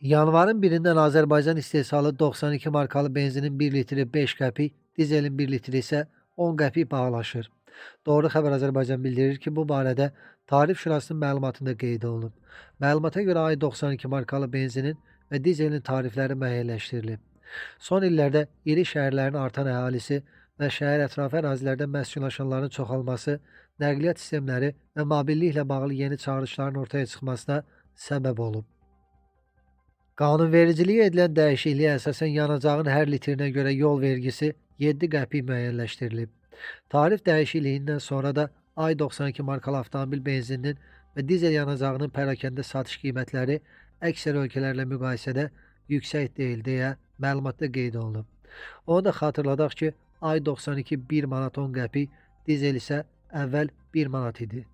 Yanvarın birindən Azərbaycan istehsalı 92 markalı benzinin 1 litri 5 qəpik, dizelin 1 litri isə 10 qəpik bahalaşır. Doğru Xəbər Azərbaycan bildirir ki, bu barədə Tarif Şurasının məlumatında qeyd olunub. Məlumata görə ay 92 markalı benzinin və dizelin tarifləri müəyyənləşdirilib. Son illərdə iri şəhərlərin artan əhalisi və şəhər ətrafı ərazilərdə məskunlaşanların çoxalması, nəqliyyat sistemləri və mobilliklə bağlı yeni çağırışların ortaya çıxmasına səbəb olub. Qanunvericiliyə edilən dəyişikliyə əsasən yanacağın hər litrinə görə yol vergisi 7 qəpik müəyyənləşdirilib. Tarif dəyişikliyindən sonra da ay 92 markalı avtomobil benzininin və dizel yanacağının pərakəndə satış qiymətləri əksər ölkələrlə müqayisədə yüksək deyil deyə məlumatda qeyd olunub. Onu da xatırladaq ki, ay 92 1 manat 10 qəpik, dizel isə əvvəl 1 manat idi.